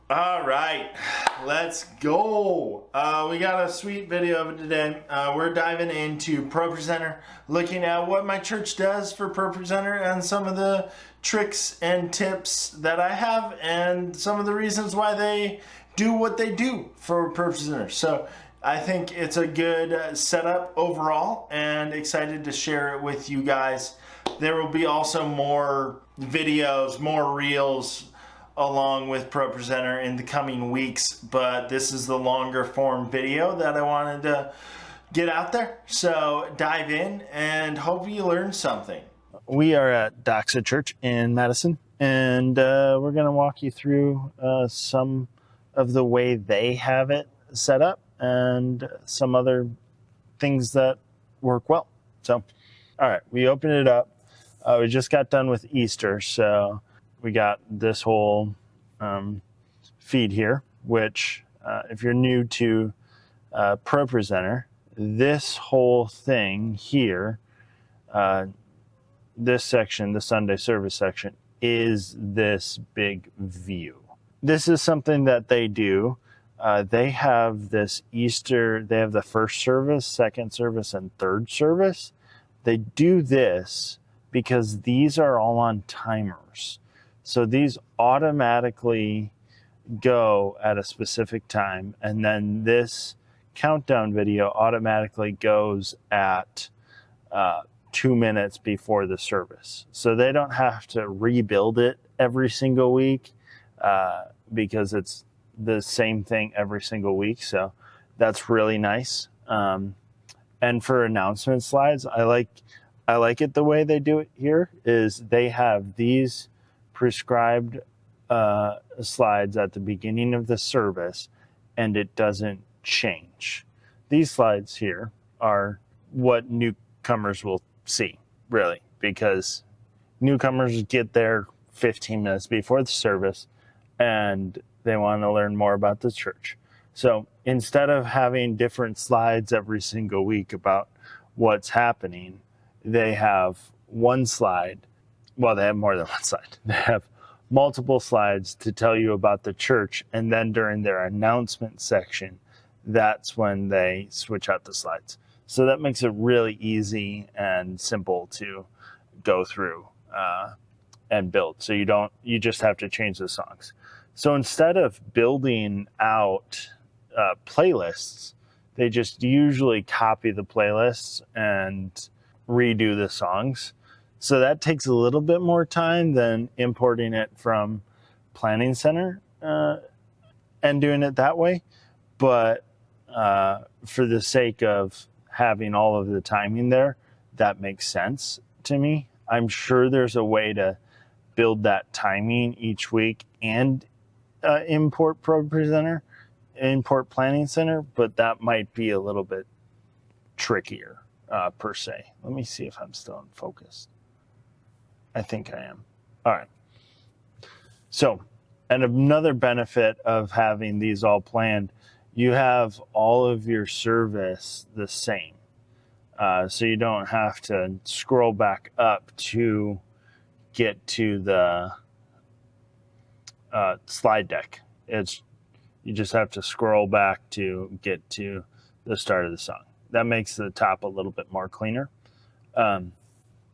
All right, let's go. We got a sweet video of it today. We're diving into Propresenter, looking at what my church does for Propresenter and some of the tricks and tips that I have and some of the reasons why they do what they do for Propresenter. So I think it's a good setup overall and excited to share it with you guys. There will be also more videos, more reels, along with Propresenter in the coming weeks, but this is the longer form video that I wanted to get out there. So dive in and hope you learn something. We are at Doxa Church in Madison, and we're going to walk you through some of the way they have it set up and some other things that work well. So, all right, we open it up. We just got done with Easter, so we got this whole feed here, which if you're new to Propresenter, this whole thing here, this section, the Sunday service section, is this big view. This is something that they do. They have this Easter, they have the first service, second service, and third service. They do this because these are all on timers. So these automatically go at a specific time, and then this countdown video automatically goes at 2 minutes before the service. So they don't have to rebuild it every single week because it's the same thing every single week. So that's really nice. And for announcement slides, I like it the way they do it here is they have these prescribed slides at the beginning of the service, and it doesn't change. These slides here are what newcomers will see, really, because newcomers get there 15 minutes before the service and they want to learn more about the church. So instead of having different slides every single week about what's happening, they have one slide. Well, they have more than one slide. They have multiple slides to tell you about the church, and then during their announcement section, that's when they switch out the slides. So that makes it really easy and simple to go through and build. So you just have to change the songs. So instead of building out playlists, they just usually copy the playlists and redo the songs. So that takes a little bit more time than importing it from Planning Center and doing it that way. But for the sake of having all of the timing there, that makes sense to me. I'm sure there's a way to build that timing each week and import Propresenter, import Planning Center, but that might be a little bit trickier per se. Let me see if I'm still in focus. I think I am. All right. So, and another benefit of having these all planned, you have all of your service the same. So you don't have to scroll back up to get to the slide deck. You just have to scroll back to get to the start of the song. That makes the top a little bit more cleaner.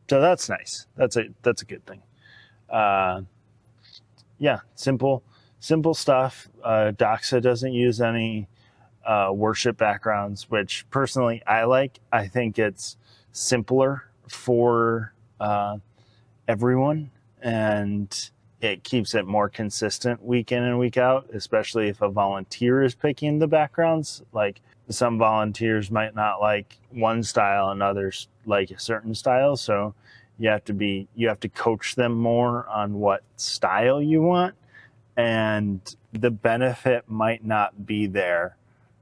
So that's nice. That's a good thing. Yeah, simple stuff. Doxa doesn't use any worship backgrounds, which personally I like. I think it's simpler for everyone, and it keeps it more consistent week in and week out, especially if a volunteer is picking the backgrounds. Like some volunteers might not like one style and others like a certain style. So you have to coach them more on what style you want. And the benefit might not be there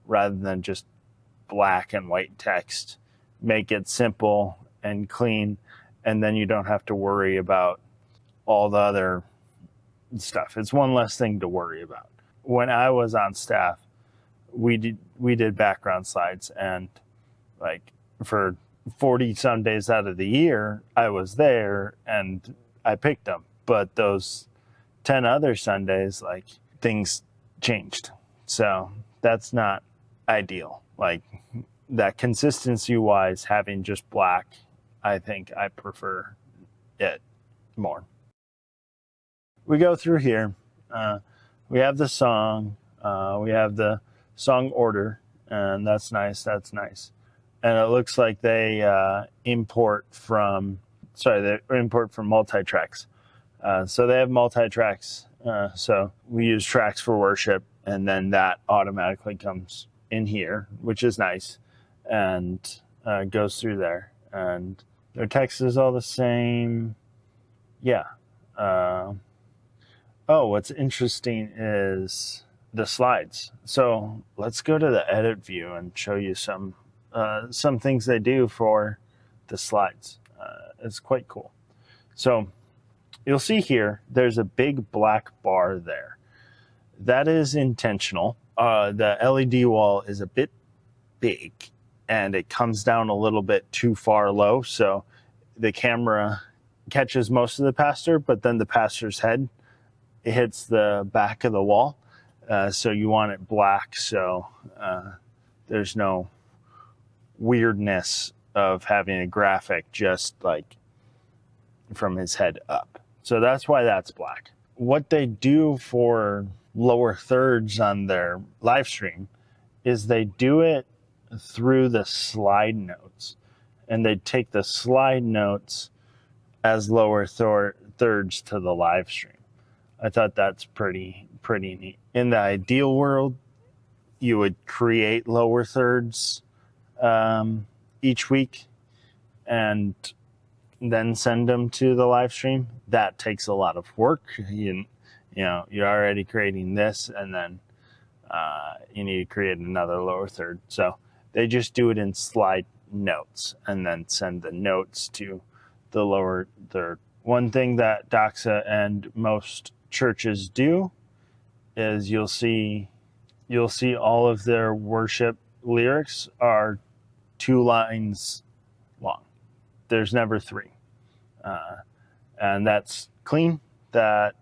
rather than just black and white text. Make it simple and clean. And then you don't have to worry about all the other stuff. It's one less thing to worry about. When I was on staff, we did background slides, and like for 40 some days out of the year, I was there and I picked them. But those 10 other Sundays, like things changed. So that's not ideal. Like that consistency wise, having just black, I think I prefer it more. We go through here. We have the song. We have the song order, and that's nice. That's nice. And it looks like they import from multi-tracks. So they have multi-tracks. So we use tracks for worship, and then that automatically comes in here, which is nice, and goes through there. And their text is all the same. Yeah. What's interesting is the slides. So let's go to the edit view and show you some things they do for the slides. It's quite cool. So you'll see here, there's a big black bar there. That is intentional. The LED wall is a bit big and it comes down a little bit too far low. So the camera catches most of the pastor, but then the pastor's head hits the back of the wall. So you want it black so there's no weirdness of having a graphic just like from his head up. So that's why that's black. What they do for lower thirds on their live stream is they do it through the slide notes, and they take the slide notes as lower thirds to the live stream. I thought that's pretty neat. In the ideal world, you would create lower thirds each week and then send them to the live stream. That takes a lot of work. You're already creating this, and then you need to create another lower third. So they just do it in slide notes and then send the notes to the lower third. One thing that Doxa and most churches do is you'll see all of their worship lyrics are 2 lines long. There's never 3. And that's clean. That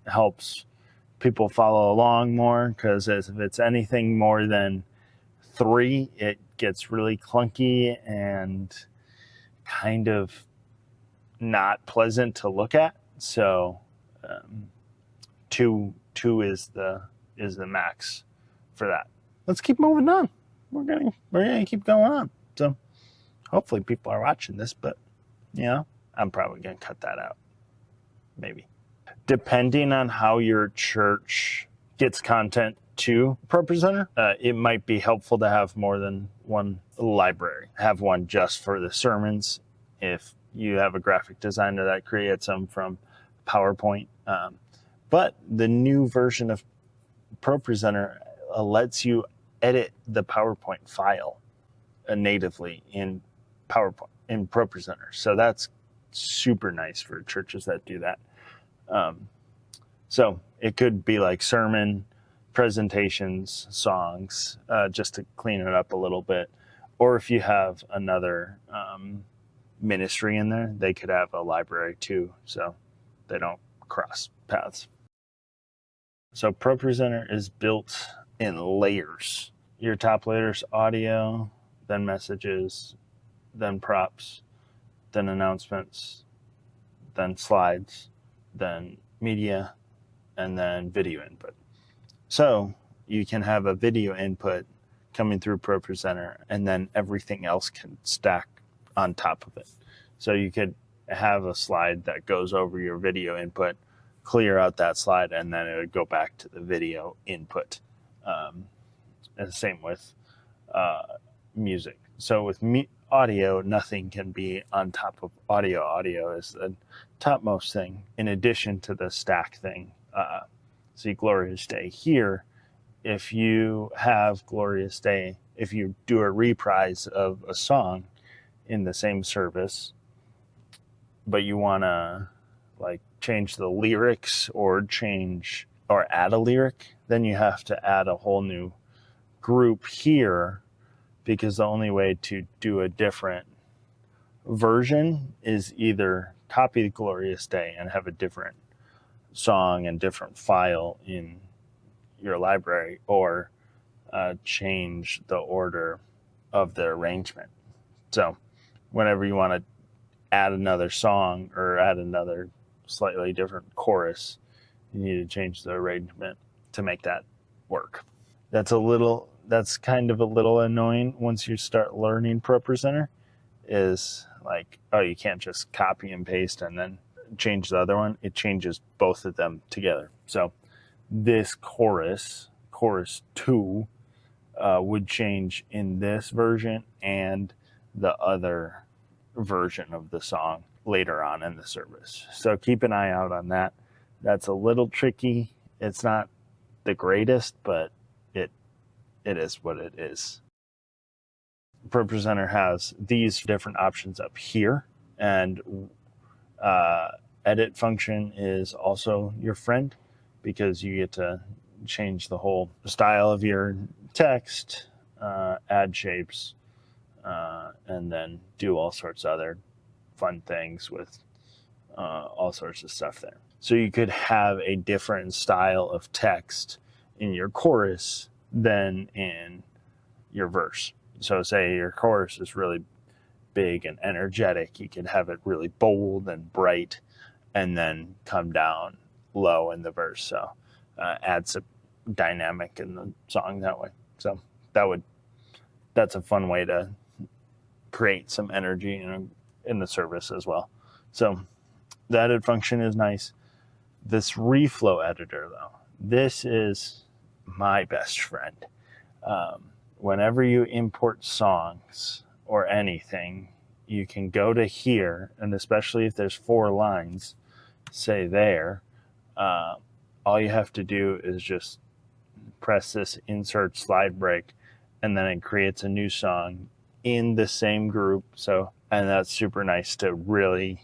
helps people follow along more, because if it's anything more than 3, it gets really clunky and kind of not pleasant to look at. So 2 is the max for that. Let's keep moving on. We're gonna keep going on. So hopefully people are watching this, but I'm probably gonna cut that out. Maybe. Depending on how your church gets content to Propresenter, it might be helpful to have more than one library. Have one just for the sermons if you have a graphic designer that creates them from PowerPoint. But the new version of Propresenter lets you edit the PowerPoint file natively in PowerPoint in Propresenter. So that's super nice for churches that do that. So it could be like sermon, presentations, songs, just to clean it up a little bit. Or if you have another ministry in there, they could have a library too, so they don't cross paths. So Propresenter is built in layers. Your top layer's audio, then messages, then props, then announcements, then slides, then media, and then video input. So you can have a video input coming through Propresenter, and then everything else can stack on top of it. So you could have a slide that goes over your video input, clear out that slide, and then it would go back to the video input. And same with music. So with audio, nothing can be on top of audio. Audio is the topmost thing in addition to the stack thing. See Glorious Day here. If you have Glorious Day, if you do a reprise of a song in the same service, but you want to like change the lyrics or add a lyric, then you have to add a whole new group here, because the only way to do a different version is either copy the Glorious Day and have a different song and different file in your library or change the order of the arrangement. So whenever you want to add another song or add another slightly different chorus, you need to change the arrangement to make that work. That's kind of a little annoying once you start learning Propresenter, is like, oh, you can't just copy and paste and then change the other one. It changes both of them together. So this chorus 2, would change in this version and the other version of the song later on in the service. So keep an eye out on that. That's a little tricky. It's not the greatest, but it is what it is. Propresenter has these different options up here, and edit function is also your friend, because you get to change the whole style of your text, add shapes, and then do all sorts of other fun things with all sorts of stuff there. So you could have a different style of text in your chorus than in your verse. So say your chorus is really big and energetic, you could have it really bold and bright and then come down low in the verse. So add some dynamic in the song that way. So that's a fun way to create some energy in the service as well. So the edit function is nice. This reflow editor, though, this is my best friend. Whenever you import songs or anything, you can go to here, and especially if there's 4 lines, say there, all you have to do is just press this insert slide break, and then it creates a new song in the same group. So, and that's super nice to really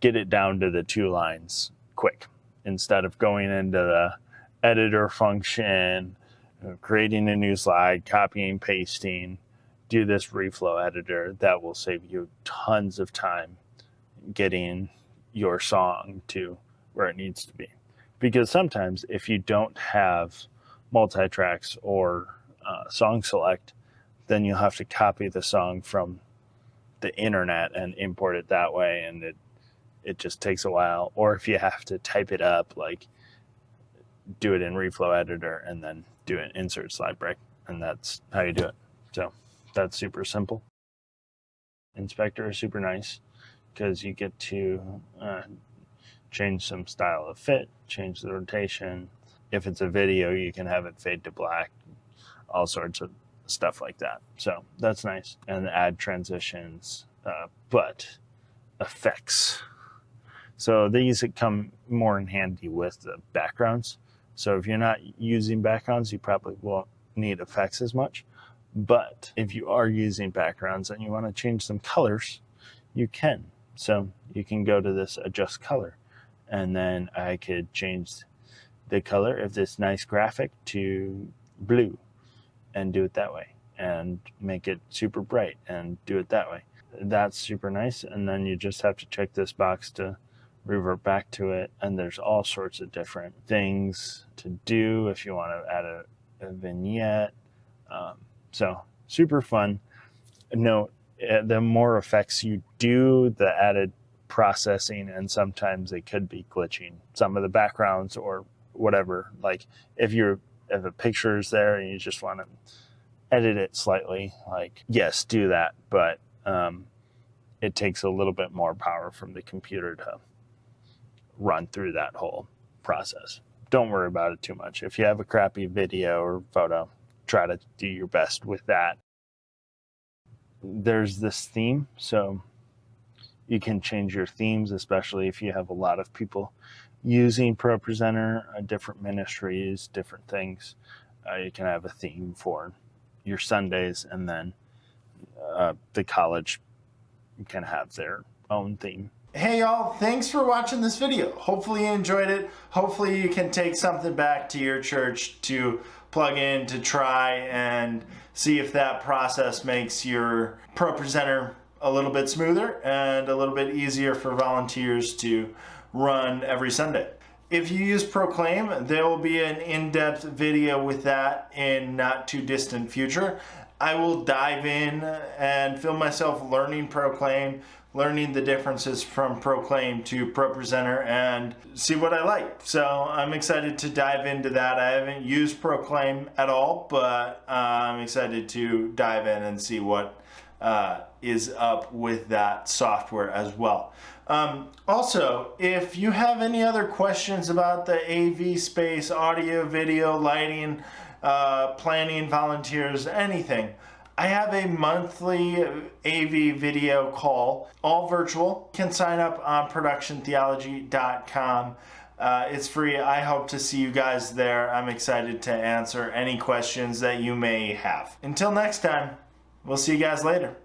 get it down to the 2 lines quick, instead of going into the editor function, creating a new slide, copying, pasting. Do this reflow editor. That will save you tons of time getting your song to where it needs to be. Because sometimes if you don't have multi-tracks or song select, then you'll have to copy the song from the internet and import it that way, and it just takes a while. Or if you have to type it up, like do it in reflow editor and then do an insert slide break, and that's how you do it. So that's super simple. Inspector is super nice because you get to change some style of fit, change the rotation. If it's a video, you can have it fade to black, all sorts of stuff like that. So that's nice. And add transitions, but effects. So these come more in handy with the backgrounds. So if you're not using backgrounds, you probably won't need effects as much. But if you are using backgrounds and you want to change some colors, you can. So you can go to this adjust color, and then I could change the color of this nice graphic to blue and do it that way, and make it super bright and do it that way. That's super nice. And then you just have to check this box to revert back to it. And there's all sorts of different things to do if you want to add a vignette. So super fun. Note, the more effects you do, the added processing, and sometimes it could be glitching some of the backgrounds or whatever. Like if a picture is there and you just want to edit it slightly, like, yes, do that. But it takes a little bit more power from the computer to run through that whole process. Don't worry about it too much. If you have a crappy video or photo, try to do your best with that. There's this theme, so you can change your themes, especially if you have a lot of people using Propresenter, different ministries, different things. You can have a theme for your Sundays, and then the college can have their own theme. Hey y'all, thanks for watching this video. Hopefully you enjoyed it. Hopefully you can take something back to your church to plug in, to try and see if that process makes your Propresenter a little bit smoother and a little bit easier for volunteers to run every Sunday. If you use Proclaim, there will be an in-depth video with that in not too distant future. I will dive in and film myself learning Proclaim, learning the differences from Proclaim to Propresenter, and see what I like. So I'm excited to dive into that. I haven't used Proclaim at all, but I'm excited to dive in and see what is up with that software as well. Also, if you have any other questions about the AV space, audio, video, lighting, planning, volunteers, anything, I have a monthly AV video call, all virtual. You can sign up on productiontheology.com. It's free. I hope to see you guys there. I'm excited to answer any questions that you may have. Until next time, we'll see you guys later.